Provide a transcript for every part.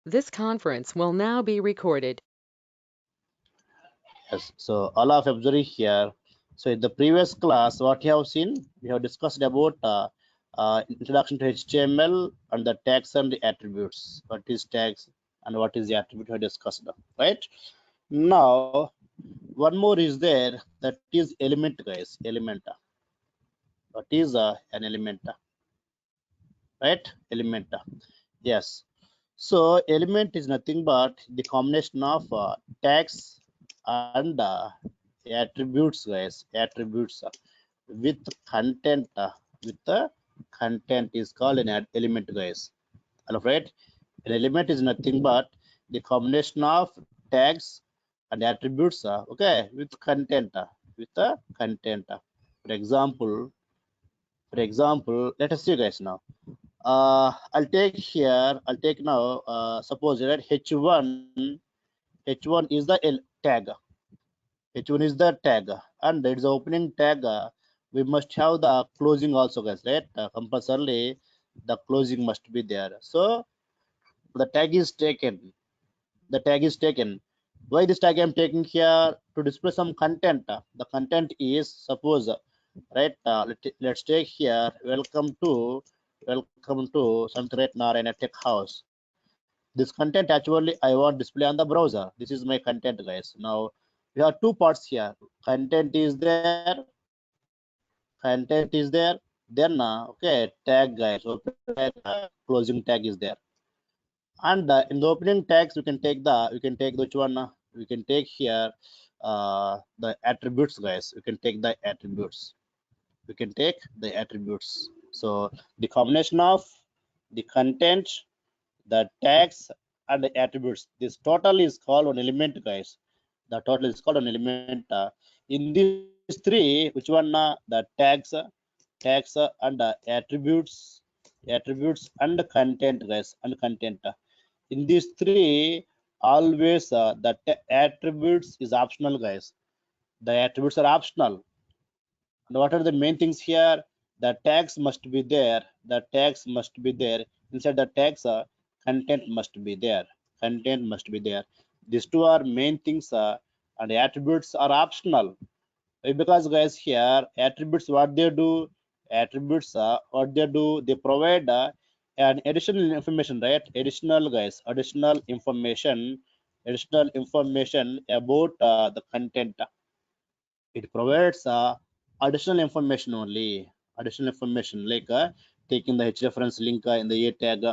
This conference will now be recorded. Yes, so all of observing here. So in the previous class, what you have seen, we have discussed about introduction to HTML and the tags and the attributes. What is tags and what is the attribute we have discussed, right? Now, one more is there, that is element, guys, element. What is an element, right? Element, yes. So element is nothing but the combination of tags and attributes, guys. Attributes with content. With the content is called an element, guys. All right. An element is nothing but the combination of tags and attributes. Okay, with content. With the content. For example, let us see, guys. Now, I'll take now. Suppose that H1 is the tag. H1 is the tag, and it's the opening tag. We must have the closing also, guys, right? Compulsorily, the closing must be there. So the tag is taken. The tag is taken. Why this tag I'm taking here? To display some content. The content is, suppose, right? Let's take here. Welcome to Sankaret Narayana Tech House. This content actually I want display on the browser. This is my content, guys. Now we have two parts here. Content is there. Content is there. Then okay, tag, guys. Opening tag, closing tag is there. And in the opening tags, we can take which one? We can take here the attributes, guys. We can take the attributes. We can take the attributes. So the combination of the content, the tags, and the attributes. This total is called an element, guys. The total is called an element. In these three, which one? The tags and attributes and content, guys, and content. In these three, always the attributes is optional, guys. The attributes are optional. And what are the main things here? The tags must be there. The tags must be there. Inside the tags, content must be there. Content must be there. These two are main things, and the attributes are optional. Because, guys, here attributes, what they do? Attributes, what they do? They provide an additional information, right? Additional, guys, additional information about the content. It provides additional information only. Additional information like taking the H-reference link in the A tag,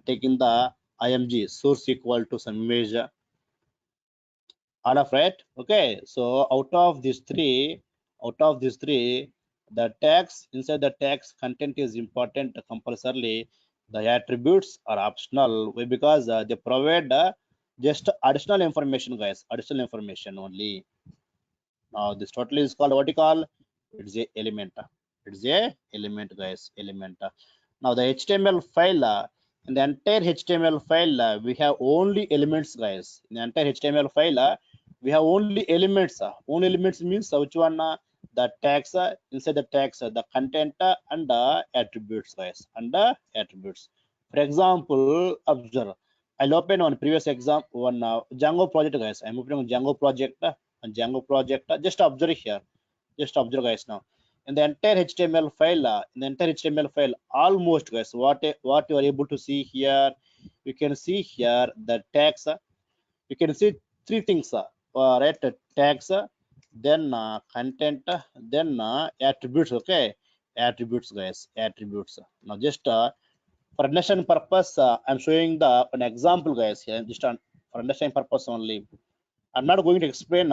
taking the IMG source equal to some image, all of right. Okay, so out of these three, the tags, inside the tags content is important compulsorily. The attributes are optional. Why? Because they provide just additional information, guys. Additional information only. Now this total is called what you call? It's a element. It's a element, guys. Element. Now the HTML file. In the entire HTML file, we have only elements, guys. In the entire HTML file, we have only elements. Only elements means which one? The tags, inside the tags, the content and the attributes, guys, and the attributes. For example, observe. I'll open one previous example, one Django project, guys. I'm opening Django project, just observe here. Just observe, guys. Now, in the entire HTML file, almost, guys, what you are able to see here, you can see here the tags. You can see three things, right? Tags, then content, then attributes. Okay, attributes, guys, attributes. Now, just for understanding purpose, I'm showing an example, guys, here, just for understanding purpose only. I'm not going to explain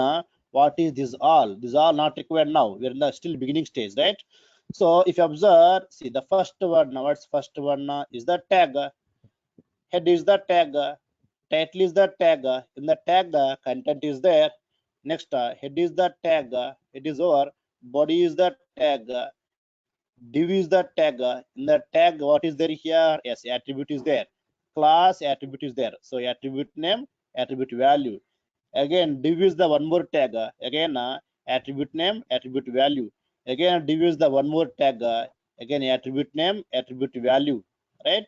what is this all. These are not required now. We're in the still beginning stage, right? So if you observe, see the first one. What's first one? Is the tag. Head is the tag. Title is the tag. In the tag, content is there. Next, head is the tag. It is over. Body is the tag. Div is the tag. In the tag, what is there here? Yes, attribute is there. Class attribute is there. So attribute name, attribute value. Again, div is the one more tag. Again, attribute name, attribute value. Again, div is the one more tag. Again, attribute name, attribute value. Right?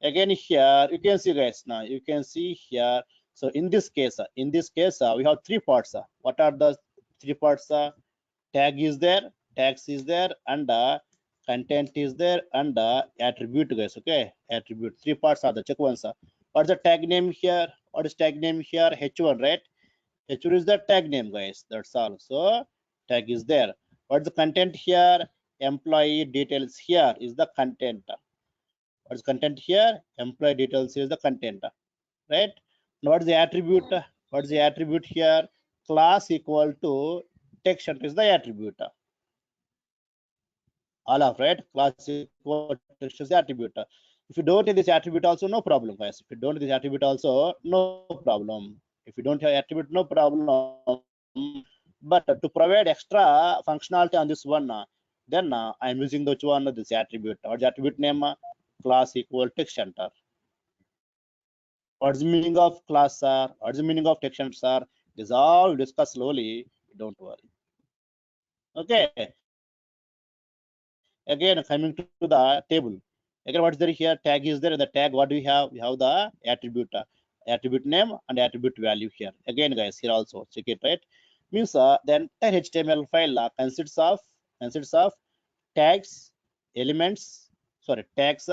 Again here you can see guys, now you can see here. So in this case we have three parts. What are the three parts? Tag is there, tags is there, and content is there, and attribute guys. Okay, attribute. Three parts are the check ones. What's the tag name here? What is tag name here? H1, right? H1 is the tag name guys, that's all. So tag is there. What's the content here? Employee details here is the content. What's content here? Employee details is the content, right? Now what's the attribute? What's the attribute here? Class equal to text is the attribute. All of, right? Class equal to text is the attribute. If you don't have this attribute also, no problem guys. If you don't have this attribute also, no problem. If you don't have attribute, no problem. But to provide extra functionality on this one, then I'm using the one, this attribute. What's the attribute name? Class equal text center. What's the meaning of class, sir? What's the meaning of text center, sir? This all we discuss slowly. Don't worry. Okay. Again, coming to the table. Again, what's there here? Tag is there. In the tag, what do we have? We have the attribute, attribute name and attribute value here. Again, guys, here also check it, right? Means the entire HTML file consists of tags, elements, sorry, tags,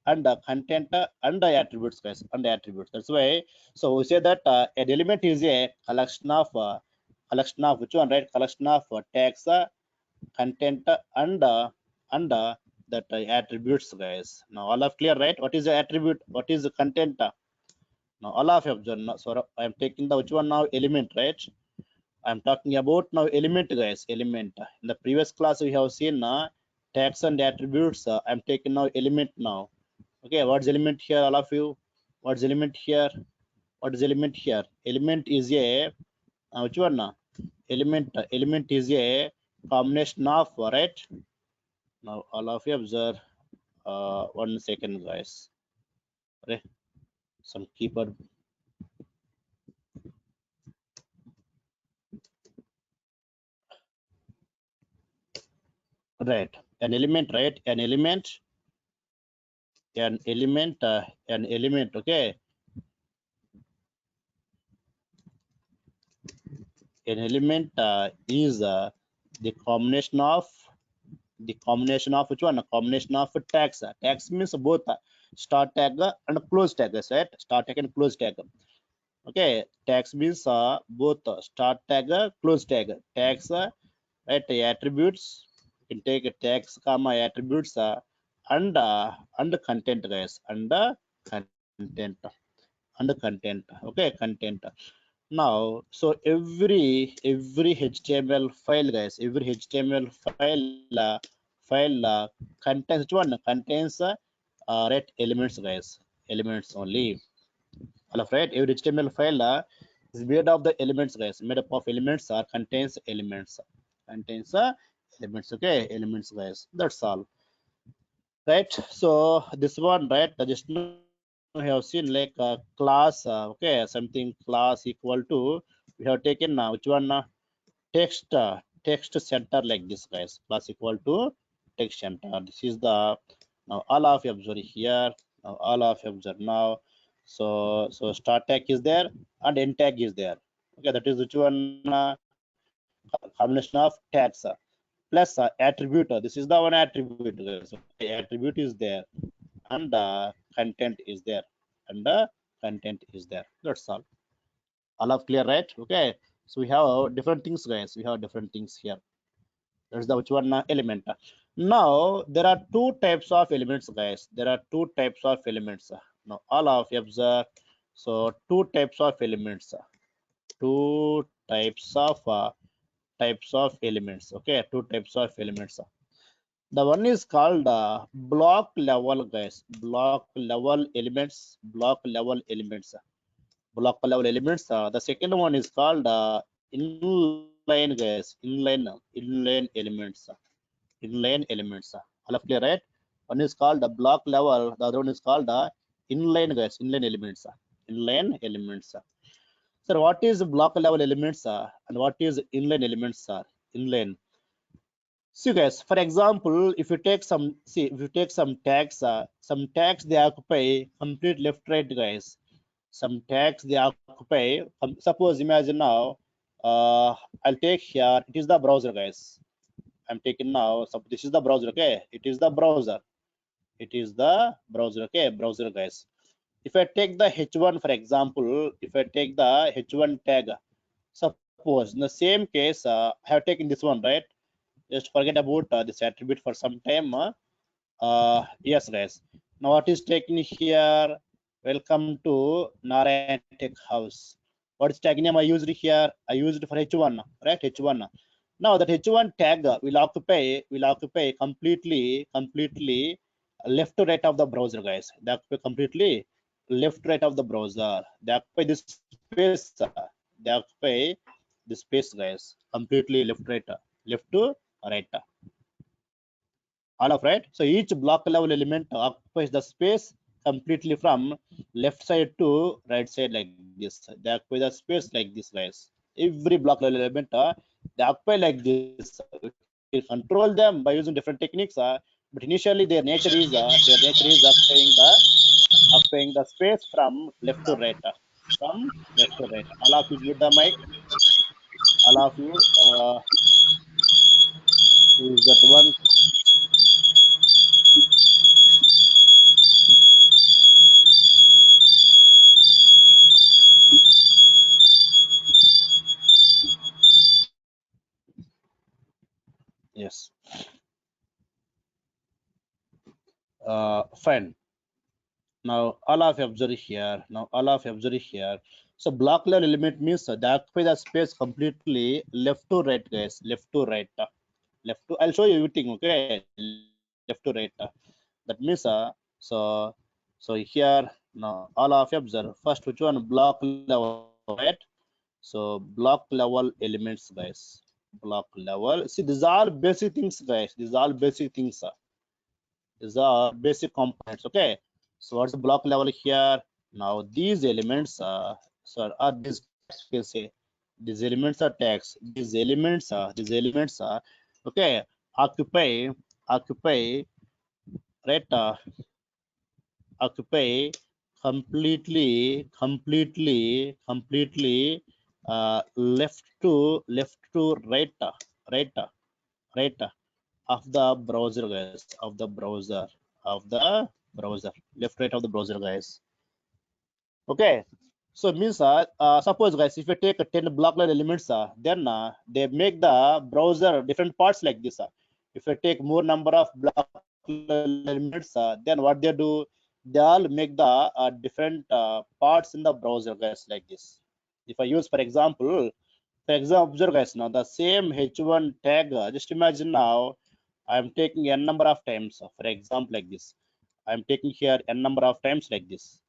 and content and the attributes, guys, and the attributes. That's why. So we say that an element is a collection of which one, right? Collection of tags, content, and that attributes, guys. Now all of clear, right? What is the attribute? What is the content? Now all of you, so I'm taking the which one now? Element, right? I'm talking about now element, guys. Element. In the previous class we have seen tags and attributes. I'm taking now element now. Okay, what's element here, all of you? What's element here? What is element here? Element is a which one? Element is a combination of, right? Now all of you observe 1 second, guys. Okay, some keyboard. Right, an element, right? An element, okay. An element is the combination of which one? A combination of tags. Tags means both start tag and close tag, right? Start tag and close tag. Okay, tags means both start tag, close tag. Tags, right? Attributes. You can take tags, comma attributes, and content, guys, and content, Okay, content. Now, so every HTML file, guys, every HTML file contains which one? Contains right, elements, guys, elements only. All of, right, every HTML file is made of the elements, guys, made up of elements or contains elements, okay, elements, guys. That's all, right? So this one, right? Just now we have seen like class, okay, something class equal to, we have taken now which one? Text center, like this, guys. Class equal to text center. This is the, now all of you observe here. Now all of you observe now. So start tag is there and end tag is there. Okay, that is which one? Combination of tags plus attribute. This is the one attribute, guys. Okay, attribute is there and content is there, and content is there. That's all. All of clear, right? Okay, so we have different things, guys. We have different things here. That's the which one? Element. Now there are two types of elements, guys. There are two types of elements. Now all of you observe. So two types of elements. Two types of elements. Okay, two types of elements. The one is called block level, guys. Block level elements. Block level elements. Block level elements. The second one is called inline, guys. Inline elements. Inline elements. All of clear, right? One is called the block level. The other one is called inline, guys. Inline elements. Inline elements. So what is block level elements and what is inline elements? Inline. See guys, for example, if you take some tags, they occupy complete left right guys. Some tags they occupy. Suppose imagine now, I'll take here. It is the browser guys. I'm taking now. So this is the browser. Okay, it is the browser. It is the browser. Okay, browser guys. If I take the h1 for example, if I take the h1 tag, suppose in the same case, I have taken this one, right? Just forget about this attribute for some time. Yes guys, now what is taken here? Welcome to Narayan Tech House. What is tag name I used here? I used it for h1, right? h1. Now that h1 tag will occupy completely left to right of the browser guys. They occupy completely left to right of the browser. They occupy this space. They occupy the space guys, completely left to right, all of right. So each block level element occupies the space completely from left side to right side like this. They occupy the space like this guys. Every block level element they occupy like this. We can control them by using different techniques, but initially their nature is occupying the space from left to right, from left to right. All of you with the mic, all of you, who is that one? Yes, fine. Now all of you observe here. So block level element means they occupy the space completely left to right, guys. Left to right. Left to. I'll show you everything. Okay. Left to right. That means so here now all of you observe. First, which one? Block level, right? So block level elements, guys. Block level. See, these are all basic things, guys. These are all basic things. These are basic components. Okay. So what's the block level here? Now these elements are these tags, you can say these elements are tags. These elements are okay. Occupy right, occupy completely left to right, right right of the browser guys, of the browser left right of the browser guys. Okay, so it means suppose guys, if you take 10 block level elements, then they make the browser different parts like this. If you take more number of block level elements, then what they do, they all make the different parts in the browser guys like this. If I use for example observe guys, now the same h1 tag, just imagine now I'm taking n number of times, for example like this. I'm taking here n number of times like this.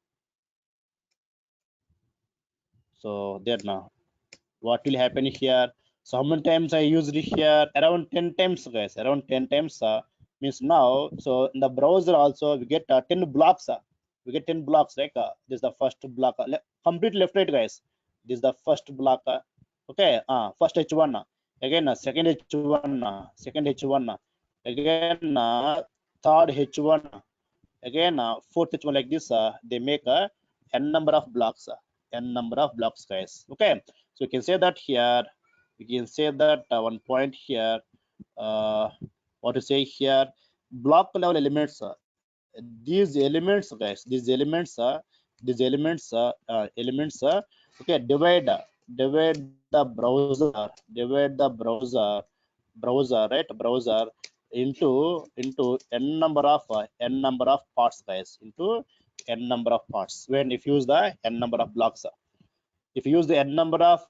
So there now what will happen here? So how many times I used it here? Around 10 times guys, around 10 times, means now so in the browser also we get 10 blocks, we get 10 blocks, like this is the first block, complete left right guys. This is the first block, okay, first h1, again second h1, again third h1, again fourth h1 like this. They make a n number of blocks, guys. Okay, so we can say that here, we can say that one point here, uh, what to say here, block level elements, these elements guys, these elements okay, divide the browser right, browser into n number of parts guys, into n number of parts. When if you use the n number of blocks, if you use the n number of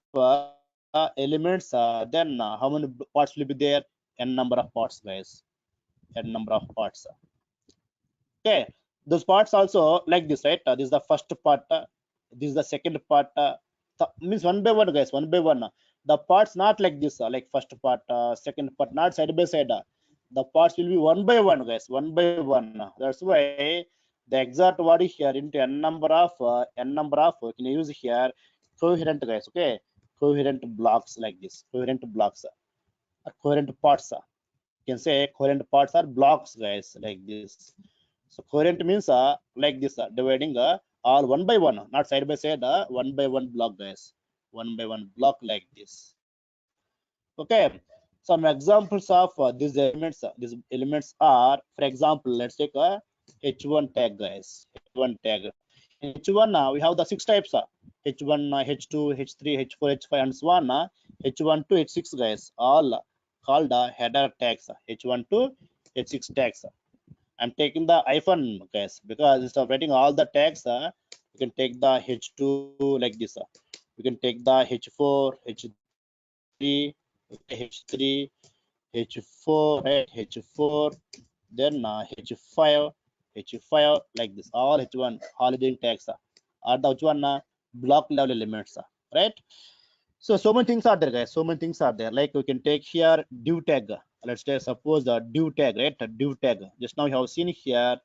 elements, then how many parts will be there? N number of parts guys, n number of parts. Okay, those parts also like this, right? This is the first part, this is the second part, means one by one guys, one by one. The parts not like this, like first part, second part, not side by side. The parts will be one by one guys, one by one. That's why the exact word here into n number of can you use here coherent guys. Okay, coherent blocks like this, coherent blocks, coherent parts. can say coherent parts are blocks, guys, like this. So coherent means like this, dividing all one by one, not side by side, one by one block, guys, one by one block like this. Okay, some examples of these elements. These elements are, for example, let's take a H1 tag, guys. H1 tag. In H1, we have the 6 types. H1, H2, H3, H4, H5, and so on. H1 to H6, guys, all called header tags. H1 to H6 tags. I'm taking the hyphen, guys, because instead of writing all the tags, you can take the H2 like this. You can take the H4, H3, H3, H4, right? H4, then H5, H5 like this. All H1 holiday tags are the H1 block level elements, right? So many things are there, guys. So many things are there. Like we can take here div tag. Let's say suppose the div tag, right? A div tag. Just now you have seen here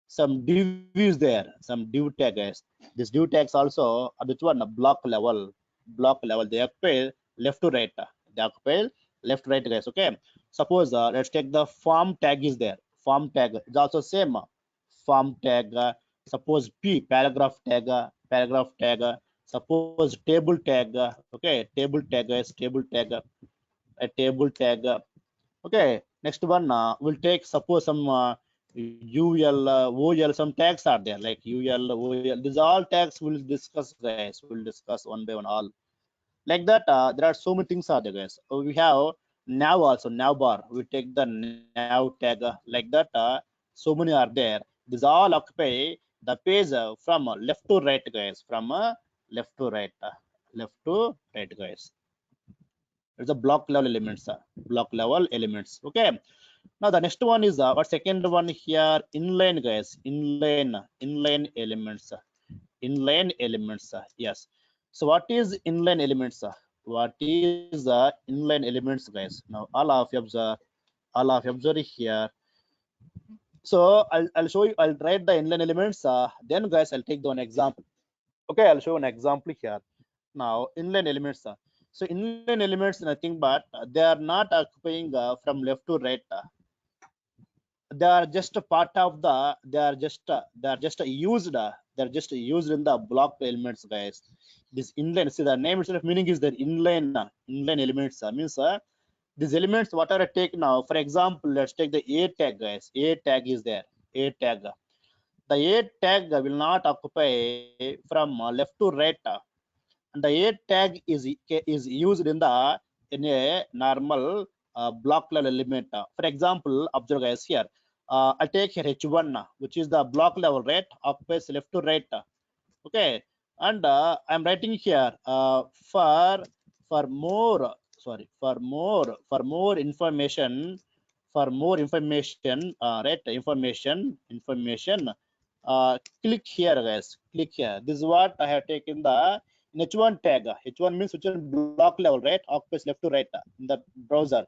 some div is there, some div tag, guys. This div tags also are the one block level. Block level. They occupy left to right. They occupy left to right, guys. Okay. Suppose let's take the form tag is there. Form tag is also same. Form tag. Suppose P paragraph tag. Paragraph tag. Suppose table tag. Okay. Table tag, guys. Table tag. A table tag. Okay, next one we'll take suppose some UL, OL, some tags are there like UL, OL. These all tags we'll discuss, guys. We'll discuss one by one all. Like that, there are so many things are there, guys. We have nav also, nav bar. We take the nav tag like that. So many are there. These all occupy the page from left to right, guys. From left to right, left to right, guys. It's a block level elements, block level elements. Okay, now the next one is what second one here, inline, guys. Inline elements, inline elements. Yes, so what is inline elements? What is inline elements, guys? Now all of you observe here. So I'll show you, I'll write the inline elements, then guys I'll take the one example. Okay, I'll show an example here. Now inline elements, so inline elements nothing but they are not occupying from left to right. They are just a part of the, they are just used, they're just used in the block elements, guys. This inline, see the name itself meaning is that inline, inline elements means these elements what are I take now. For example, let's take the A tag, guys. A tag is there. A tag, the A tag will not occupy from left to right, and the A tag is used in a normal block level element. For example, observe, guys, here. I'll take here H1, which is the block level, right? Occupies left to right. Okay, and I'm writing here for more, sorry, for more information, right? Information. Click here, guys. Click here. This is what I have taken the in H1 tag. H1 means which one block level, right? Occupies left to right in the browser.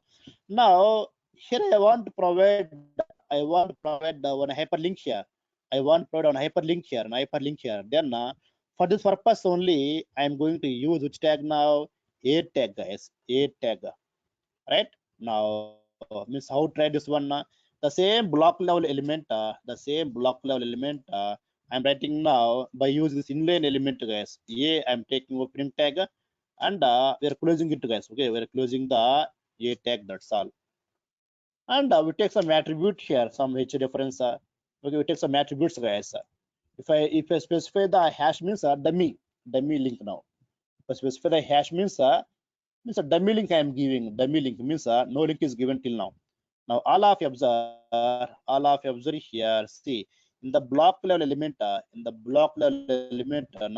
Now here I want to provide one hyperlink here. I want to provide a hyperlink here, an hyperlink here. Then for this purpose only, I am going to use which tag now? A tag, guys. A tag, right? Now means how to try this one. The same block level element, I'm writing now by using this inline element, guys. A, I'm taking opening tag, and we are closing it, guys. Okay, we are closing the A tag. That's all. And we take some attribute here, some H reference. Okay, we take some attributes, guys. If I specify the hash means dummy link now. If I specify the hash means a dummy link I am giving. Dummy link means no link is given till now. Now all of you observe here. See in the block level element, now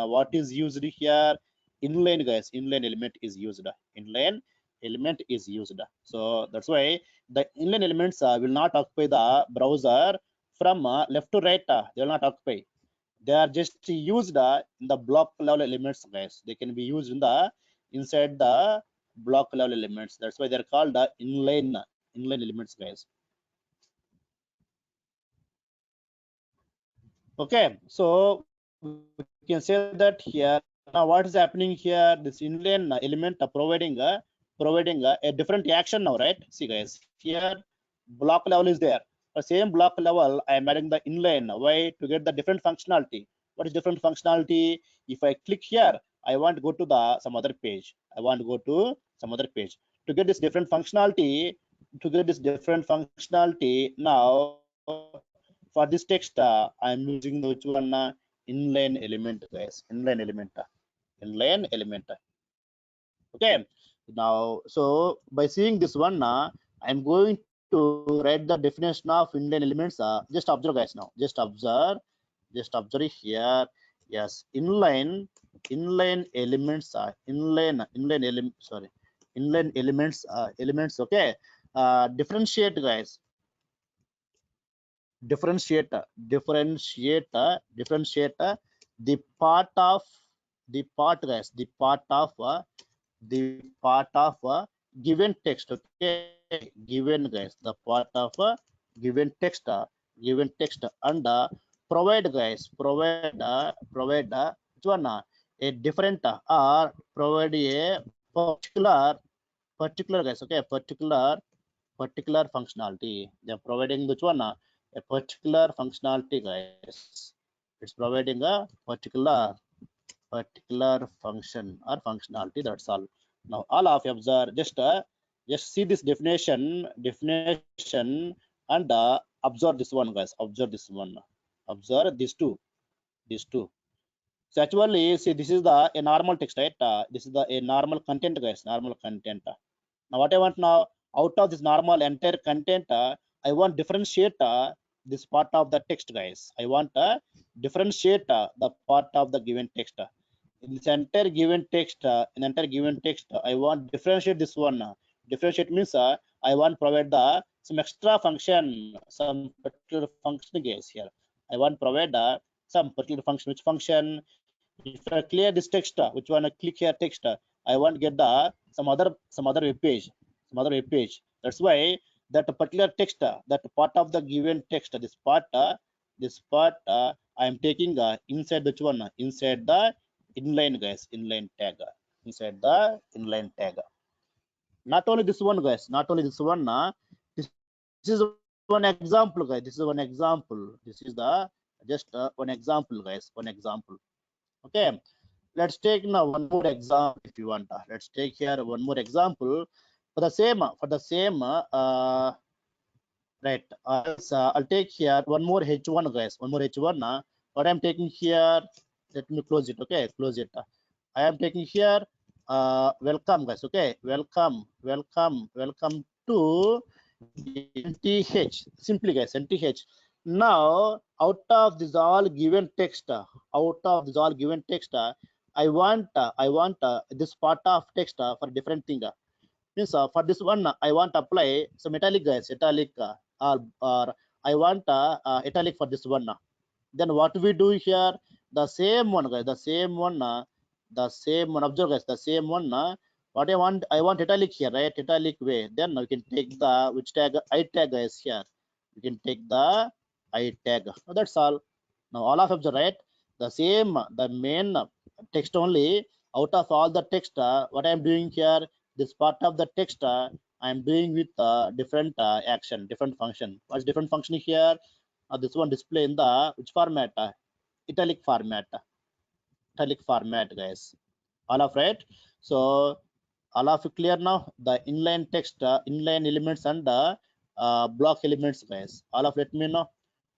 what is used here? Inline, guys. Inline element is used. Inline element is used. So that's why the inline elements will not occupy the browser from left to right. They will not occupy. They are just used in the block level elements, guys. They can be used in the inside the block level elements. That's why they're called inline elements, guys. Okay, so we can say that here now what is happening here, this inline element providing providing a different action now, right? See guys, here block level is there. The same block level, I am adding the inline. Why? To get the different functionality. What is different functionality? If I click here, I want to go to the some other page. I want to go to some other page. To get this different functionality, now for this text, I'm using which one? Inline element, guys. Inline element. Inline element. Okay. Now, so by seeing this one, I'm going to write the definition of inline elements. Just observe, guys. Now, just observe it here. Yes, inline elements are inline elements. Okay. Differentiate, guys. Differentiate the part of given text. Okay, given, guys, the part of given text and provide, guys, which one, a different or provide a particular, guys. Okay, particular functionality. They're providing which one, a particular functionality, guys. It's providing a particular function or functionality. That's all. Now all of you observe, just see this definition and observe this one, guys. Observe these two. So actually, see, this is a normal text, right? This is a normal content, guys. Normal content. Now what I want now, out of this normal entire content, I want differentiate this part of the text, guys. I want differentiate the part of the given text. In this entire given text, I want differentiate this one. Differentiate means I want provide some extra function, some particular function, guys. Here I want provide some particular function. Which function? If I clear this text, which one? I click here text, I want to get some other web page, That's why that particular text, that part of the given text, this part I am taking inside which one? Inside the inline, guys. Inline tag. Inside the inline tag. Not only this one, guys. This is one example, guys. This is one example. This is the just one example, guys. One example. Okay. Let's take now one more example if you want. Let's take here one more example for the same right. I'll take here one more h1, guys. One more h1. What I'm taking here, let me close it. Okay, close it. I am taking here welcome, guys. Okay, welcome to NTH. Simply, guys, NTH. Now out of this all given text, I want this part of text for different thing. Means for this one I want to apply some italic, guys. Italic or I want italic for this one. Then what we do here, the same one, guys. Observe, guys, the same one. What I want italic here, right? Italic way. Then we can take the which tag? I tag, guys. Here you can take the I tag. That's all. Now all of them, right? The main text only. Out of all the text, what I am doing here, this part of the text I am doing with different action, different function. What's different function here? This one display in the which format? Italic format, guys. All of right. So all of you clear now? The inline text, inline elements and block elements, guys. All of let me know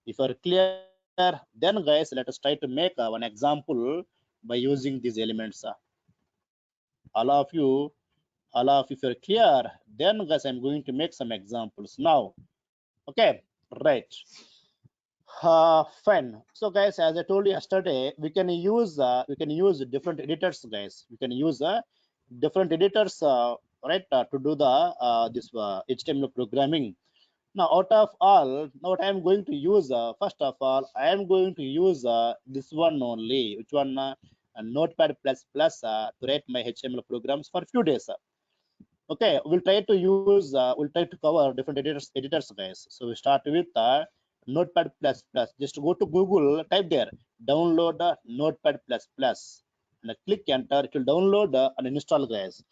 if you're clear. Then, guys, let us try to make one example by using these elements. All of you, if you're clear, then, guys, I'm going to make some examples now. Okay, right. Fine. So, guys, as I told you yesterday, we can use different editors, guys. We can use different editors, right, to do the this HTML programming. Now, out of all, now what I am going to use, first of all, I am going to use this one only, which one? Notepad++ to write my HTML programs for a few days. Okay, we'll try to cover different editors, guys. So we start with Notepad++. Just go to Google, type there, download Notepad++, and click enter. It will download and install, guys.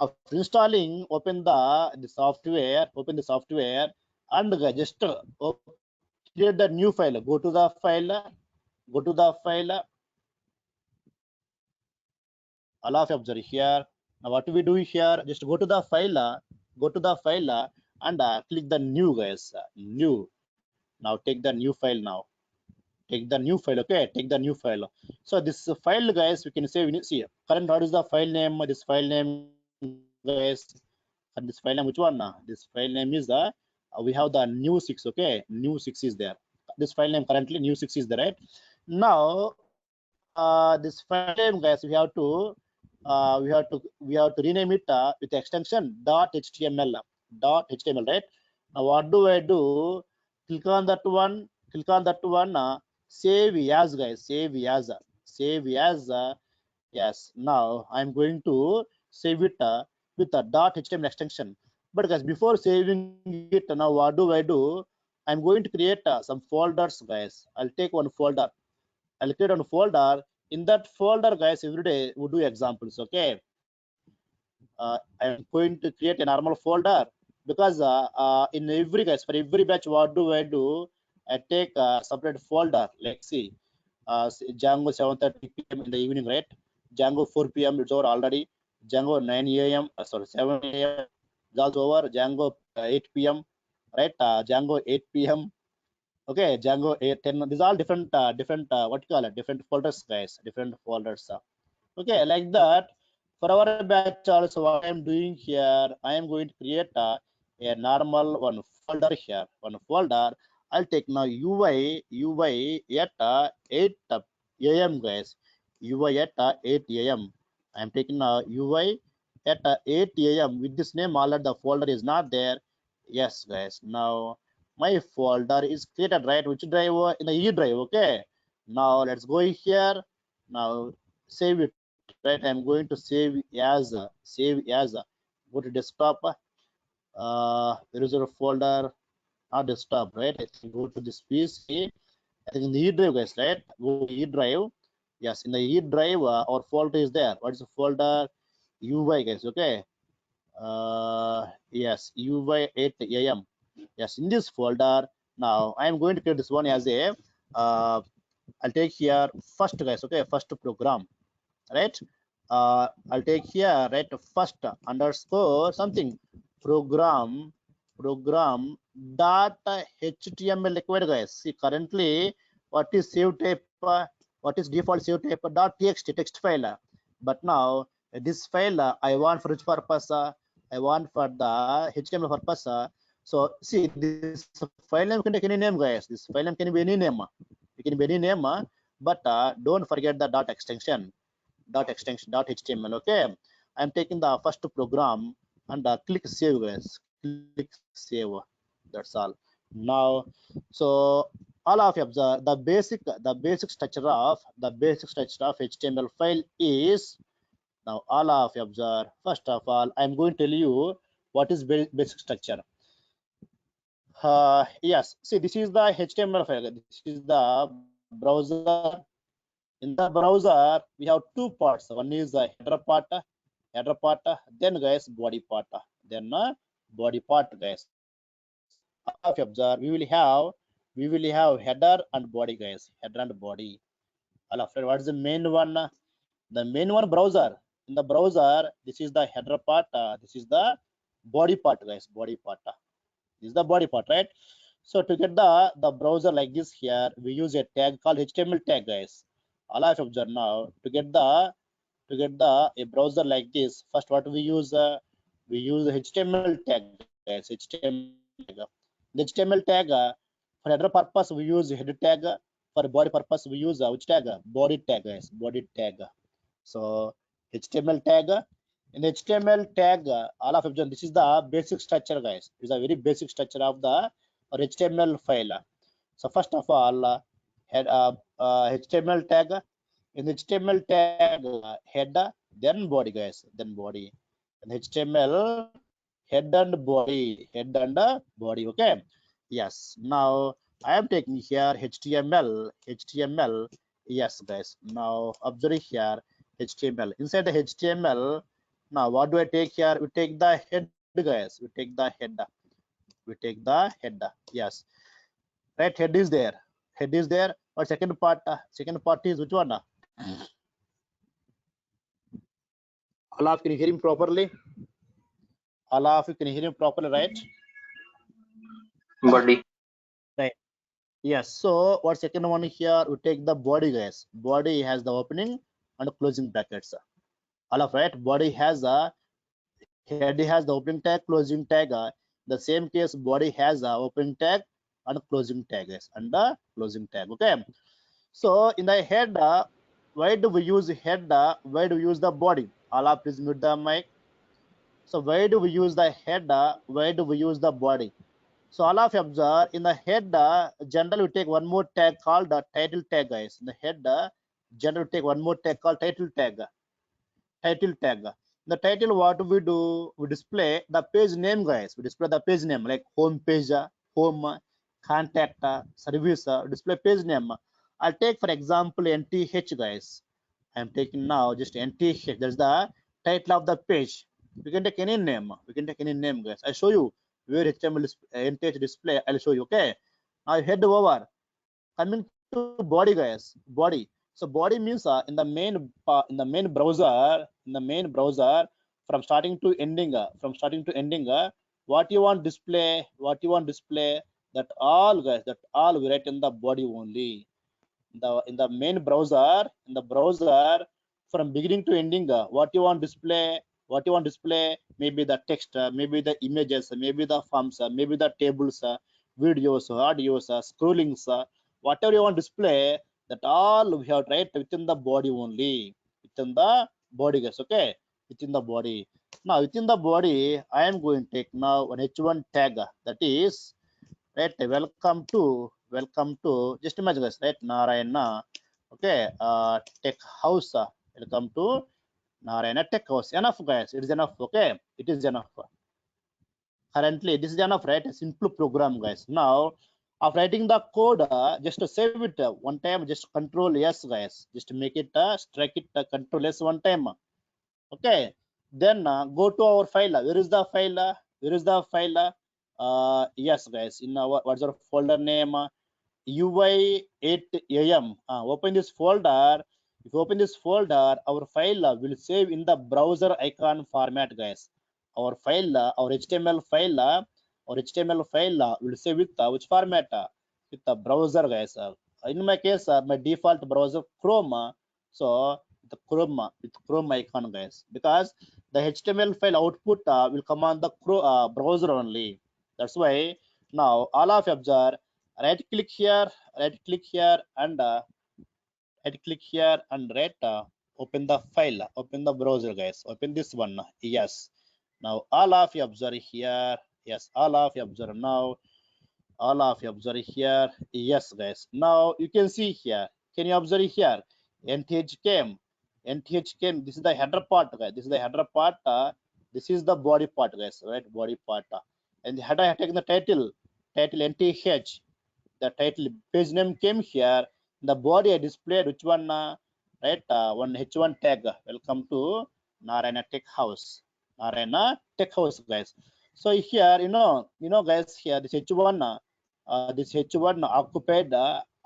After installing, open the software, and just create the new file. Go to the file, all of you observe here. Now what we do here, just go to the file, and click the new, guys, new. Now take the new file. Now take the new file. Okay, take the new file. So this file, guys, we can say, we need see current, what is the file name. This file name, guys, and this file name, which one? This file name is the we have the new 6. Okay, new 6 is there. This file name currently new 6 is there, right? Now this file name, guys, we have to rename it with extension .html, right? Now what do I do? Click on that one, save as, guys, save as. Yes, now I'm going to save it with a .html extension. But guys, before saving it, now what do I do? I'm going to create some folders, guys. I'll take one folder. I'll create one folder. In that folder, guys, every day we do examples. Okay, I'm going to create a normal folder, because in every, guys, for every batch, what do I do? I take a separate folder. Let's see, Django 7:30 p.m. in the evening, right? Django 4 p.m. it's over already. Django 9 a.m. Sorry, 7 a.m. is also over. Django 8 p.m. right? Django 8 p.m. Okay, Django 8, 10. These are all different what you call it, different folders, guys, different folders. Okay, like that. For our batch also, what I'm doing here, I am going to create a normal one folder here, one folder. I'll take now UI at 8 a.m., guys. UI at 8 a.m. I'm taking UI at 8 a.m. with this name. Already the folder is not there. Yes, guys. Now my folder is created, right? Which drive? In the E drive. Okay. Now let's go here. Now save it, right? I'm going to save as, go to desktop. There is a folder, not desktop, right? I think go to this PC. I think in the E drive, guys, right? Go to E drive. Yes, in the E drive, our folder is there. What is the folder? UI, guys. Okay. Yes, UI 8 a.m. Yes, in this folder. Now I am going to create this one as a I'll take here first, guys. Okay, first program, right? I'll take here, right, first underscore something program dot html required, guys. See, currently what is save type, what is default save type, dot txt text file. But now this file I want for which purpose? I want for the html purpose. So see, this file name can take any name, guys. This file name can be any name. It can be any name, but don't forget the dot extension, .html. Okay, I'm taking the first program and click save, guys. Click save. That's all. Now, so all of you observe the basic structure of HTML file is. Now all of you observe. First of all, I'm going to tell you what is basic structure. Yes, see, this is the HTML file. This is the browser. In the browser, we have two parts. One is the header part, then, guys, body part, then body part, guys. If you observe, we will have header and body, guys, header and body. All after, what is the main one? The main one, browser. In the browser, this is the header part, this is the body part, guys, body part. This is the body part, right? So to get the browser like this here, we use a tag called HTML tag, guys. All of you observe now. To get a browser like this, first what we use the HTML tag, guys. HTML tag. The HTML tag, for header purpose we use header tag. For body purpose we use which tag? Body tag, guys. Body tag. So HTML tag. In the HTML tag, all of you, this is the basic structure, guys. This is a very basic structure of the HTML file. So first of all, HTML tag. In HTML tag, header, then body, guys, then body. And HTML head and body, okay. Yes, now I am taking here HTML. Yes, guys, now observe here HTML. Inside the HTML, Now what do I take here? We take the head, guys. We take the head. We take the head. Yes, right. Head is there. Head is there. Or second part? Second part is which one? Alaf, can you hear him properly? Alaf, you can hear him properly, right? Body. Right. Yes. So what second one here? We take the body, guys. Body has the opening and closing brackets. Alaf, right? Body has a head has the opening tag, closing tag. The same case, body has a opening tag and closing tag, guys, and the closing tag. Okay. So in the head, why do we use head? Why do we use the body? Alaf, please mute the mic. So why do we use the head? Why do we use the body? So all of you observe in the head, generally we take one more tag called the title tag, guys. In the head, generally we take one more tag called title tag. Title tag. The title, what do? We display the page name, guys. We display the page name like home page, home, contact, service, display page name. I'll take for example NTH, guys. I'm taking now just NTH. That's the title of the page. We can take any name. We can take any name, guys. I show you where HTML NTH display. I'll show you. Okay. Now head over. Coming to body, guys. Body. So body means in the main browser, from starting to ending, what you want display, that all, guys, that all we write in the body only. In the main browser, from beginning to ending, what you want display, maybe the text, maybe the images, maybe the forms, maybe the tables, videos, audios, scrollings, whatever you want display, that all we have to write within the body only, within the body, guys. Okay, within the body. Now within the body, I am going to take now an h1 tag, that is, right, welcome to, just imagine, guys, right, Narayana. Okay, tech house, welcome to Narayana tech house. Enough, guys, it is enough. Okay, it is enough. Currently this is enough, right? A simple program, guys. Now of writing the code, just to save it one time, just control yes, guys, just to make it strike it, control s one time. Okay, then go to our file. Where is the file? Yes, guys, in our what's our folder name? UI8am. Open this folder. If you open this folder, our file will save in the browser icon format, guys. Our file, our HTML file, will save with which format? With the browser, guys. In my case, my default browser Chrome. So the with Chrome icon, guys, because the HTML file output will come on the browser only. That's why now all of you observe, right click here, and open the file, open the browser, guys, open this one. Yes, now all of you observe here. Yes, all of you observe now. All of you observe here. Yes, guys, now you can see here. Can you observe here? NTH came. This is the header part, guys. This is the header part. This is the body part, guys. Right, body part. And the header, I have taken the title NTH. The title page name came here. The body I displayed which one? Right, one h1 tag. Welcome to Narayana Tech House. Narayana Tech House, guys. So here, guys, here this h1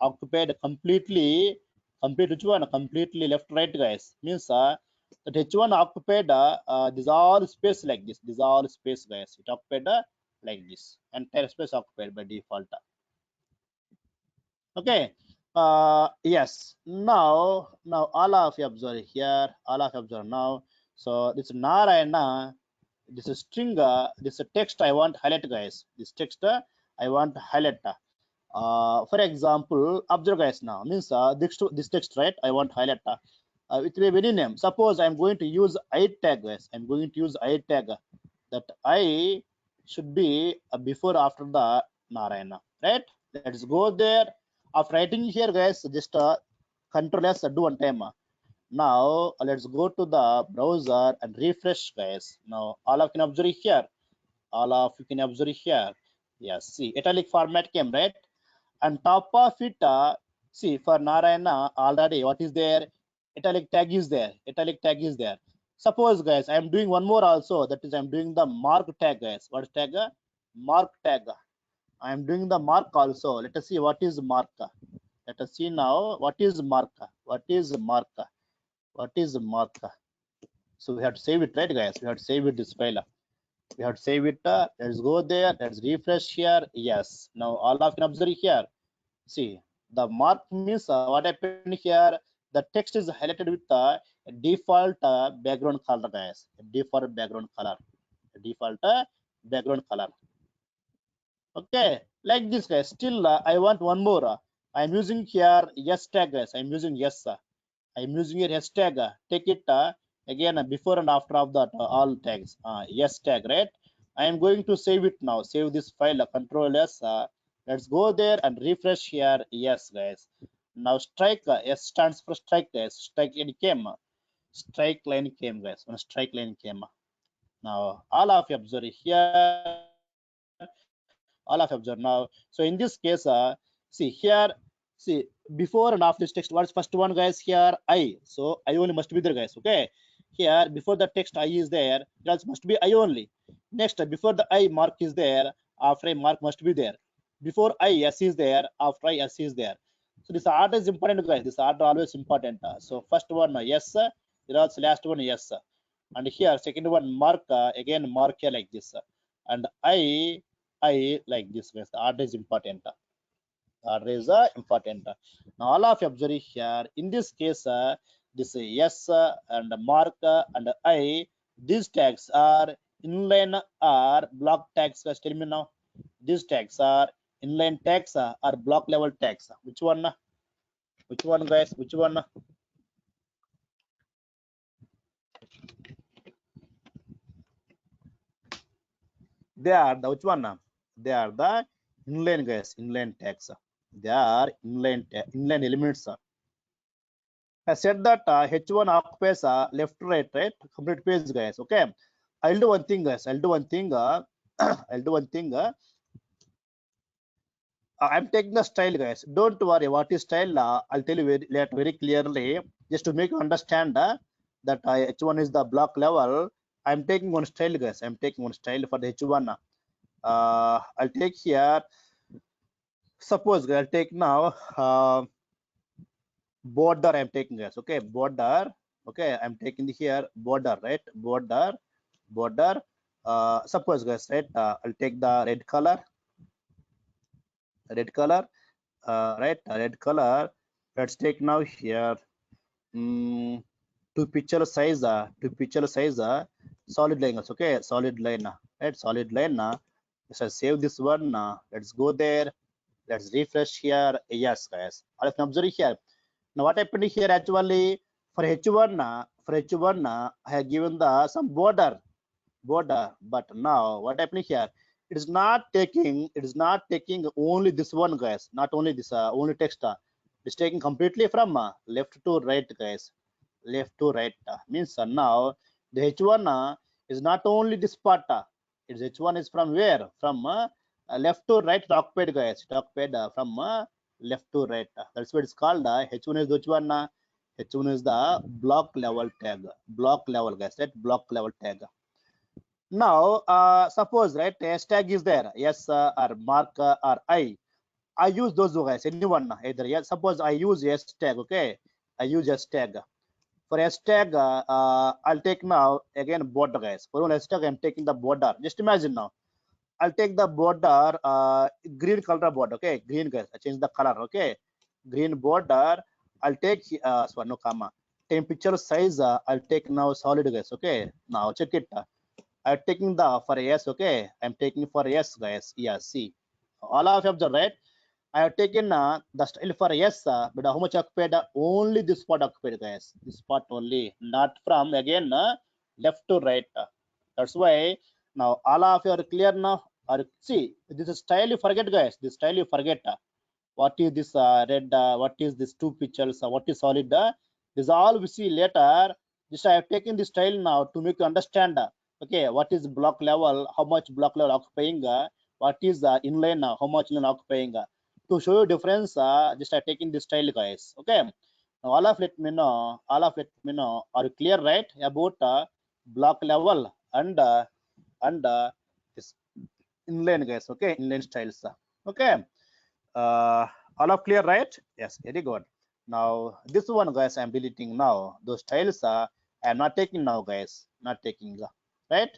occupied completely, which one? Completely left, right, guys. Means that h1 occupied this all space like this. This all space, guys. It occupied like this. Entire space occupied by default. Okay. Yes. Now all of you observe here. All of you observe now. So this Narayana, this is string, this is text I want highlight, guys. This text I want to highlight. For example, observe, guys, now means this text, right, I want highlight. It may be any name. Suppose I'm going to use I tag, guys. I'm going to use I tag. That I should be before after the Narayana, right? Let's go there. Of writing here, guys, just control S, do one time. Now let's go to the browser and refresh, guys. Now all of you can observe here. Yes, see, italic format came, right? And top of it, see, for Narayana already what is there? Italic tag is there. Suppose guys, I am doing one more also. That is, I am doing the mark tag, guys. What is tag? Mark tag. I am doing the mark also. Let us see what is mark. Let us see now what is mark. What is mark? What is mark? So we have to save it, right, guys? We have to save it this file. We have to save it. Let's go there. Let's refresh here. Yes. Now all of you can observe here. See, the mark means what happened here. The text is highlighted with the default background color, guys. Default background color. Default background color. Okay, like this, guys. Still, I want one more. I'm using here yes tag, guys. I'm using yes. I'm using here yes tag. Take it again before and after of that all tags. Yes tag, right? I am going to save it now. Save this file. Control S. Let's go there and refresh here. Yes, guys. Now strike. S stands for strike, guys. Strike line came. Strike line came, guys. When strike line came. Now all of you observe here. All of you observe now. So in this case, see here, see before and after this text. What's first one, guys? Here I. So I only must be there, guys. Okay. Here before the text I is there, it also must be I only. Next, before the I mark is there, after I mark must be there. Before I S is there, after I S is there. So this order is important, guys. This order always important. So first one yes, there also last one yes, and here second one mark again mark here like this, and I like this, guys. The order is important. Order is important. Now all of you observe here. In this case, this yes and mark and I. These tags are inline or block tags. Guys, tell me now. These tags are inline tags or block level tags. Which one? Which one, guys? Which one? They are the which one? They are the inline, guys. Inline tags. They are inline elements. I said that H1 occupies left to right, right? Complete page, guys. Okay. I'll do one thing, guys. I'll do one thing. I'll do one thing. I'm taking the style, guys. Don't worry. What is style? I'll tell you very clearly. Just to make you understand that H1 is the block level. I'm taking one style, guys. I'm taking one style for the H1. I'll take here. Suppose I'll take now border. I'm taking, guys. Okay, border. Okay, I'm taking here border, right? Border. Suppose, guys, right? I'll take the red color. Right? Red color. Let's take now here. Two picture size. Solid line. Okay, solid line. Right? Solid line. So save this one. Let's go there. Let's refresh here. Yes, guys. I can observe here. Now what happened here actually for H1, I have given the some border, but now what happened here? It is not taking only this one, guys. Not only this only text. It's taking completely from left to right, guys. Left to right means now the H1 is not only this part. Its H1 is from where? From left to right occupied, guys. It occupied from left to right. That's what it's called. H1 is which one? H1 is the block level tag. Block level, guys. That block level tag. Now, suppose right hashtag is there. Yes, or mark or I use those, guys. Anyone either. Yes. Suppose I use hashtag. Okay. I use hashtag. For hashtag, I'll take now again border, guys. For one hashtag, I'm taking the border. Just imagine now. I'll take the border, green color border. Okay, green, guys. I change the color. Okay, green border. I'll take sorry, no comma. Temperature size. I'll take now solid, guys. Okay, now check it. I'm taking the for yes. Okay, I'm taking for yes, guys. Yeah, see, all of you observe, right? I have taken the style for yes, but how much occupied? Only this part occupied, guys. This part only, not from again left to right. That's why now all of you are clear now. Or see, this is style you forget, guys. This style you forget. What is this red? What is this two pictures? What is solid? This all we see later. Just I have taken this style now to make you understand. Okay, what is block level? How much block level occupying? What is inline? How much inline occupying? To show you difference, just I taking this style, guys. Okay. Now, all of let me know. All of let me know. Are you clear, right, about block level and this inline, guys? Okay, inline styles. Okay. All of clear, right? Yes, very good. Now this one, guys, I'm deleting now. Those styles I'm not taking now, guys. Not taking, right?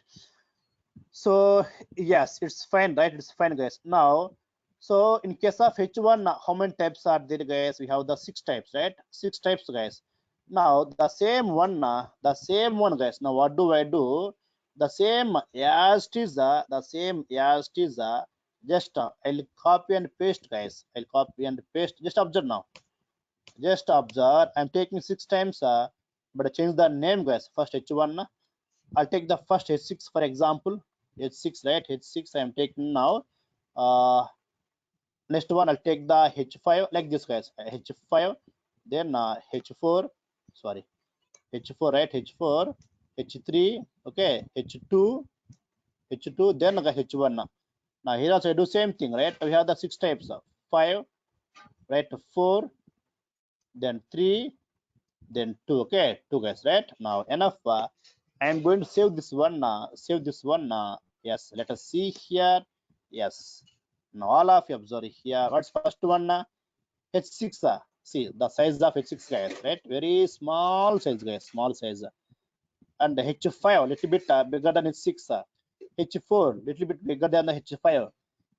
So yes, it's fine, right? It's fine, guys. Now, so in case of H1, how many types are there, guys? We have the 6 types, right? 6 types, guys. Now the same one, guys. Now what do I do? The same as it is, the same as it is. Just I'll copy and paste, guys. I'll copy and paste. Just observe now. Just observe. I'm taking 6 times, but I change the name, guys. First H1. I'll take the first H6 for example. H6, right? H6 I'm taking now. Next one I'll take the H5 like this, guys. H5, then H4, sorry, H4, right? H4, H3, okay, H2, H2, then H1. Now here also I do same thing, right? We have the 6 types of 5, right? 4, then 3, then 2. Okay, 2, guys, right? Now enough. I'm going to save this one. Save this one. Yes, let us see here. Yes. Now all of you observe here. What's first one? H6. See the size of H6, guys, right? Very small size, guys. Small size. And H5 little bit bigger than H6. H4 little bit bigger than the H5.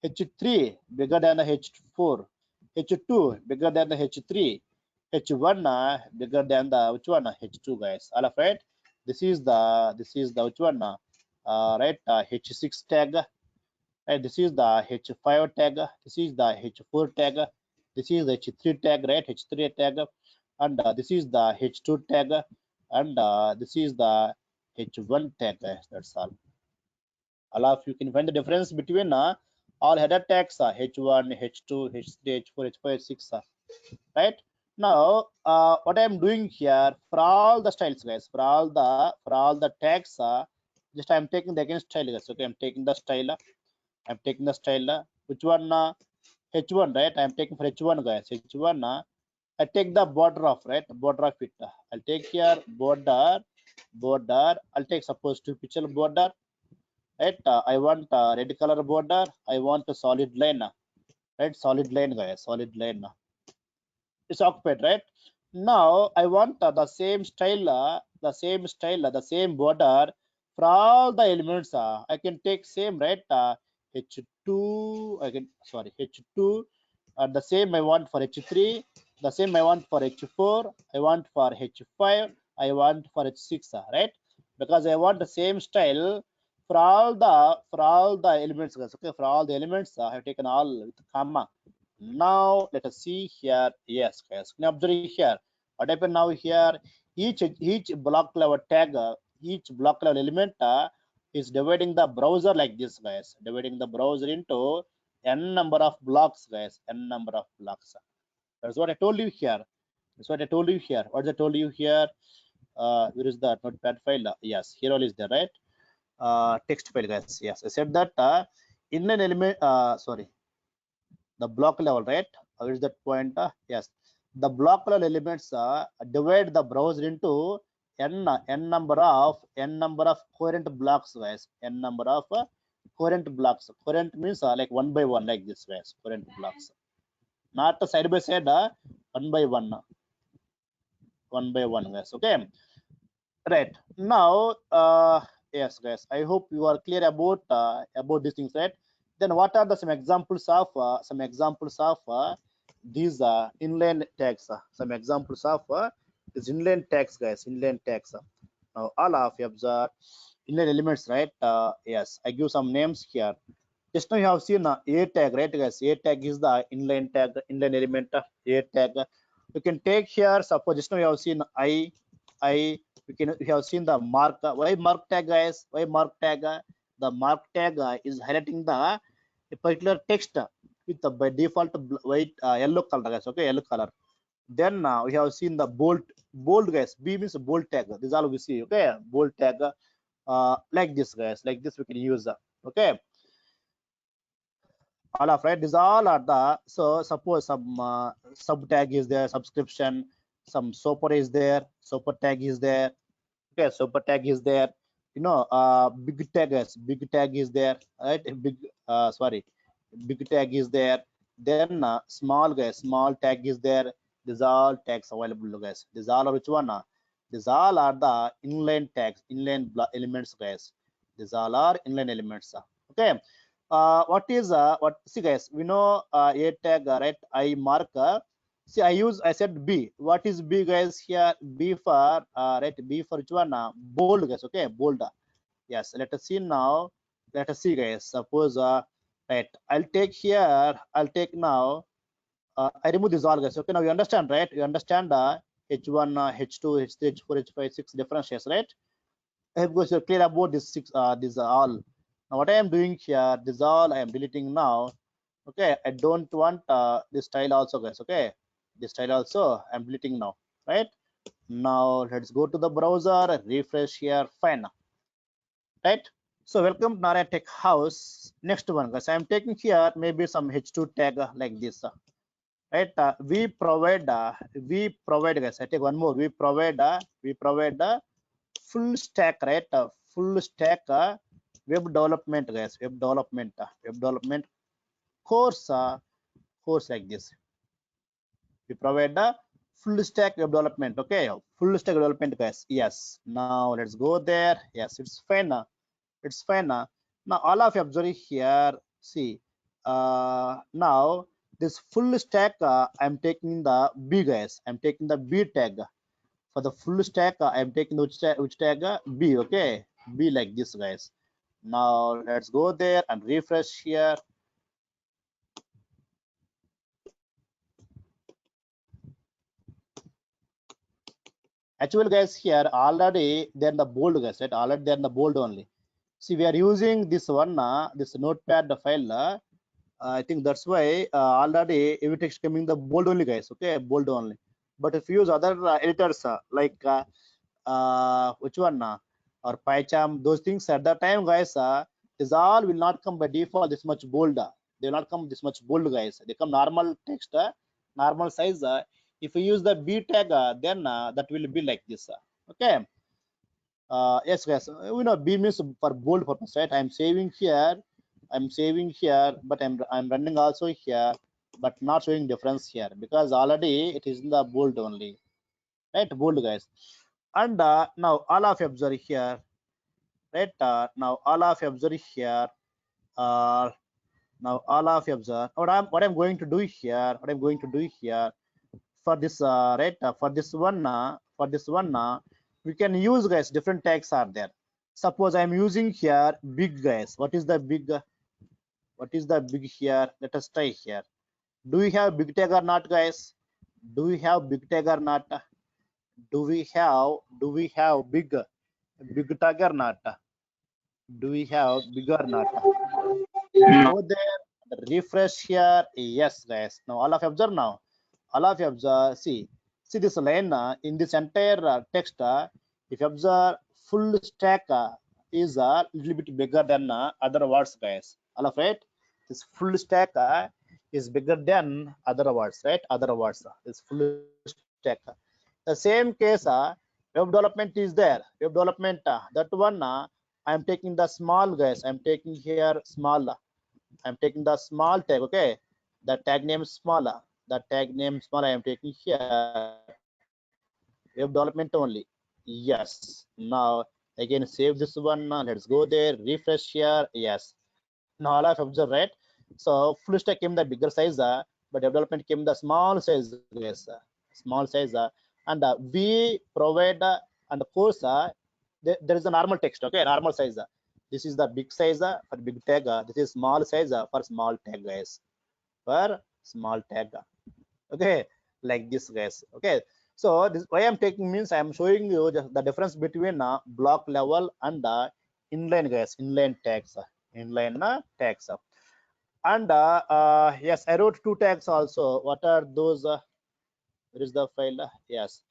H3 bigger than the H4. H2 bigger than the H3. H1 bigger than the which one? H2, guys. All of right. This is the which one? Right, H6 tag. Right, this is the H5 tag. This is the H4 tag. This is the H3 tag, right? H3 tag, and this is the H2 tag, and this is the H1 tag, guys. That's all. All of you can find the difference between all header tags, H1, H2, H3, H4, H5, H6, right? Now, what I'm doing here for all the styles, guys, for all the tags, just I'm taking the again style, guys. Okay, I'm taking the style. I'm taking the style. Which one? H1, right? I'm taking for H1, guys. H1. I take the border of, right? Border of it. I'll take here border. I'll take suppose 2 pixel border. Right, I want red color border. I want a solid line, right? Solid line, guys, solid line. It's occupied, right? Now I want the same style, the same border for all the elements. I can take same, right? H2, I can, sorry, H2, the same I want for H3, the same I want for H4, I want for H5, I want for H6, right? Because I want the same style for all the elements, guys. Okay, for all the elements, I have taken all with comma. Now let us see here. Yes, guys, can you observe here what happened now here? Each block level tag, each block level element is dividing the browser like this, guys. Dividing the browser into n number of blocks, guys. N number of blocks. That's what I told you here. That's what I told you here. What I told you here? Where is the notepad file? Yes, here all is there, right? Text file, guys. Yes, I said that inline element. Sorry, the block level, right? Where is that point? Yes, the block level elements divide the browser into n number of coherent blocks, guys. N number of coherent blocks. Coherent means like one by one, like this, guys. Coherent blocks, not side by side. One by one, guys. Okay, right. Now, yes, guys, I hope you are clear about these things, right? Then what are the some examples of these inline tags? Some examples of these inline tags, guys. Inline tags. Now all of you observe inline elements, right? Yes, I give some names here. Just now you have seen a tag, right, guys? A tag is the inline tag, inline element. A tag. You can take here. Suppose just now you have seen I. You have seen the mark. Why mark tag, guys? Why mark tag? The mark tag is highlighting the a particular text with the by default white yellow color, guys. Okay, yellow color. Then we have seen the bold, guys. B means bold tag. This is all we see. Okay, bold tag. Like this, guys. Like this we can use. Okay, all of right. These all are the, so suppose some sub tag is there, subscription, some super is there, super tag is there. Okay, super tag is there. Big tag is there, right? Sorry, big tag is there. Then small guys, small tag is there. These all tags available, guys. These all are which one? These all are the inline tags, elements, guys. These all are inline elements. Okay. What is what? See, guys, we know a tag, right? I mark. See, I said B. What is B, guys? Here B for right? B for which one? Bold, guys. Okay, bold. Yes. Let us see now. Let us see, guys. Suppose right. I'll take here. I'll take now. I remove this all, guys. Okay. Now you understand, right? You understand H1, H2, H3, H4, H5, 6 differences, right? Because you're clear about this six. These are all. Now what I am doing here. This all I am deleting now. Okay. I don't want this style also, guys. Okay. This style also I'm deleting now, right? Now let's go to the browser, refresh here. Fine, right? So welcome to Narayan Tech House. Next one, guys, I'm taking here maybe some H2 tag like this, right? We provide, guys. I take one more. We provide full stack, right? Full stack web development, guys. Web development course like this. We provide the full stack web development. Okay, full stack development, guys. Yes. Now let's go there. Yes, it's fine. It's fine. Now all of you observe here. See, now this full stack, I'm taking the B, guys. I'm taking the B tag for the full stack. I'm taking which tag? B. Okay, B like this, guys. Now let's go there and refresh here. Actually, guys, here already they're in the bold, guys, right? Already they're in the bold only. See, we are using this one, this notepad file. I think that's why already every text coming the bold only, guys. Okay, bold only. But if you use other editors like which one or PyCharm, those things at that time, guys, this all will not come by default this much bold. They will not come this much bold, guys. They come normal text, normal size. If you use the B tag, then that will be like this. Okay. Yes, guys. B means for bold purpose, right? I'm saving here. But I'm running also here, but not showing difference here because already it is in the bold only, right? Bold, guys. And now all of you observe here, right? Now all of you observe here. Uh, Now all of you observe what I'm going to do here. What I'm going to do here for this right for this one we can use, guys, different tags are there. Suppose I'm using here big, guys. What is the big? What is the big here? Let us try here. Do we have big tag or not, guys? Do we have big tag or not? Do we have big tag or not? Do we have big or not? Go there, refresh here. Yes, guys. Now all of you observe now. All of you observe. See this line in this entire text. If you observe, full stack is a little bit bigger than other words, guys. All of it. This full stack is bigger than other words, right? Other words is full stack. The same case, web development is there. Web development, that one, I'm taking the small, guys. I'm taking here small. I'm taking the small tag. Okay, the tag name is smaller. The tag name small I am taking here. Web development only. Yes. Now again save this one. Let's go there. Refresh here. Yes. Now all of observe, right? So full stack came the bigger size, but development came the small size, guys. Small size, and we provide and the course there is a normal text. Okay, normal size. This is the big size for big tag. This is small size for small tag, guys. For small tag. Okay, like this, guys. Okay, so this why I'm taking means I'm showing you just the difference between block level and inline, guys. Inline tags. Inline tags. And yes, I wrote two tags also. What are those? Where is the file? Yes.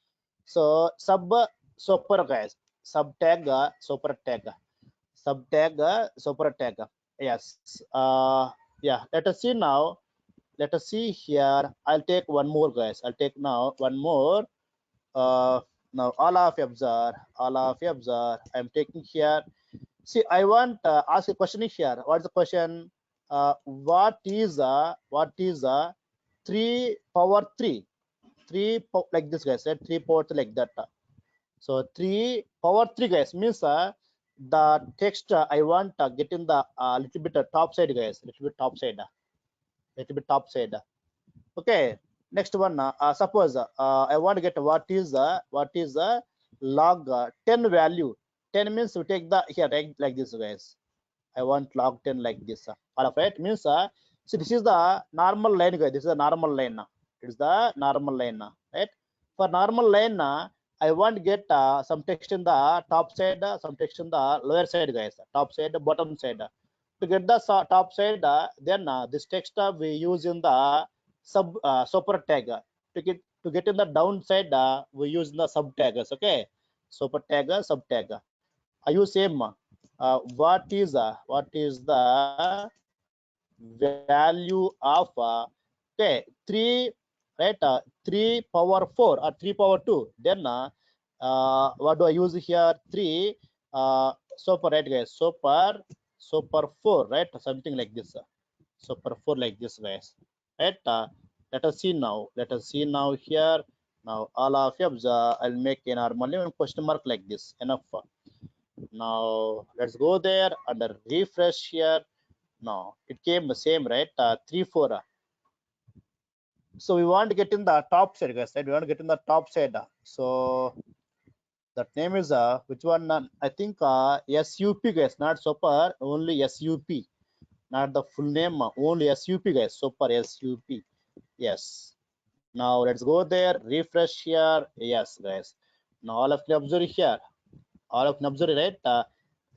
So sub super, guys. Sub tag super tag. Sub tag super tag. Yes. Yeah. Let us see now. Let us see here. I'll take one more, guys. I'll take now one more. now all of you observe, I'm taking here. See, I want ask a question here. What's the question? What is 3 power 3? Like this, guys, right? 3 power 3 like that. So 3 power 3, guys, means the text I want get in the little bit top side, guys, little bit top side, Okay, next one. Suppose I want to get what is log 10 value. 10 means we take the here like this, guys. I want log 10 like this. All of it means see, this is the normal line, guys. This is the normal line. It is the normal line, right? For normal line, I want to get some text in the top side, some text in the lower side, guys. Top side, bottom side. To get the top side, then this text we use in the super tag. To get in the downside, we use the sub tags. Okay, super tag, sub tag. I use same. What is the value of okay 3, right? 3 power 4 or 3 power 2. Then what do I use here? 3 super, right, guys? Super 4, right? Something like this. Super 4 like this, guys, right? Let us see now. Let us see now here. Now all of you observe. I'll make a normally one question mark like this. Enough. Now let's go there and refresh here. Now it came the same, right? 3 4. So we want to get in the top side, guys, right? We want to get in the top side. So that name is which one? I think SUP, guys, not super, only SUP, not the full name, only SUP, guys, super SUP. Yes. Now let's go there, refresh here. Yes, guys. Now all of you observe here. All of you observe, right?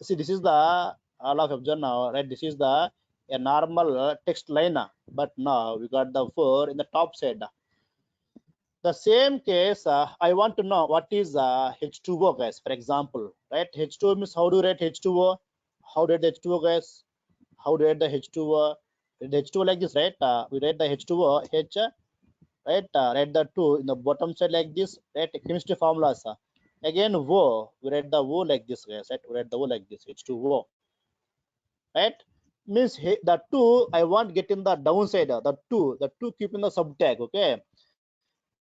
See, this is the all of you observe now, right? This is the a normal text line, but now we got the 4 in the top side. The same case, I want to know what is H2O, guys. For example, right? H2O means how do you write H2O? How do you write H2O, guys? How do you write the H2O? The H2O like this, right? We write the H2O H, right? Write the 2 in the bottom side like this, right? Chemistry formulas. Again, O, we write the O like this, guys, right? We write the O like this, H2O, right? Means the 2 I want get in the downside, the 2 keep in the sub tag, okay?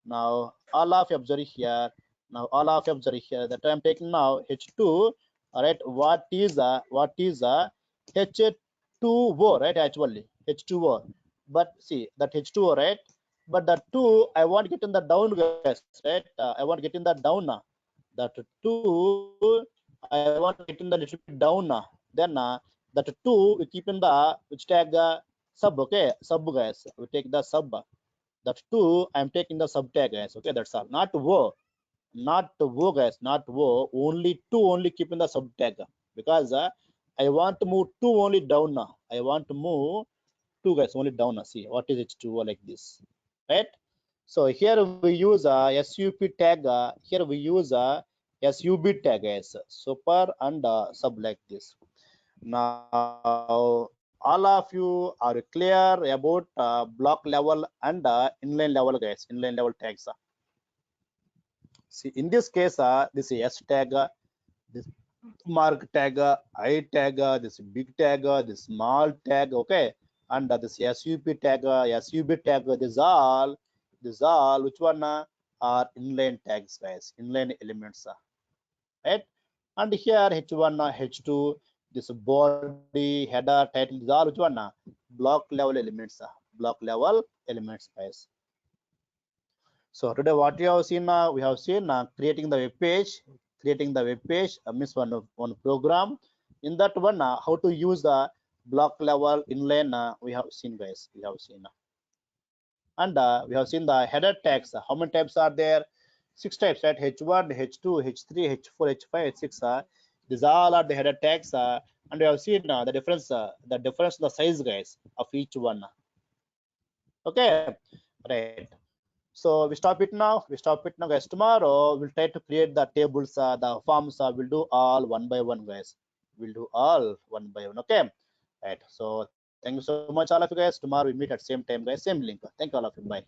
Now all of you observe here. Now all of you observe here that I'm taking now H2. All right, what is H2O, right? Actually H2O, but see that H2O, right? But the 2 I want get in the down, guys, right? I want get in the down now. That 2 I want get in the little bit down now. Then that 2 we keep in the which tag sub, okay? Sub, guys, we take the sub. That 2 I'm taking the sub tag, guys, okay? That's all. Not O, not O, guys, not O. Only 2 only keeping the sub tag, because I want to move 2 only down now. I want to move 2, guys, only down now. See what is H2O like this, right? So here we use SUP tag. Here we use SUB tag, guys, super and sub like this. Now all of you are clear about block level and inline level, guys, inline level tags. See, in this case, this is S tag, this mark tag, I tag, this big tag, this small tag, okay, and this SUP tag, SUB tag. This all which one are inline tags, guys, inline elements, right? And here H1, H2, this body, header, title, is all which one block level elements, guys. So today what we have seen, we have seen creating the web page, means one program. In that one, how to use the block level inline, we have seen, guys, and we have seen the header tags. How many types are there? 6 types, right? H1, H2, H3, H4, H5, H6. These all are the header tags, and we have seen the difference in the size, guys, of each one. Okay, right. So we stop it now. Guys. Tomorrow we'll try to create the tables, the forms. We'll do all one by one, guys. Okay, right. So thank you so much, all of you guys. Tomorrow we meet at same time, guys. Same link. Thank you, all of you. Bye.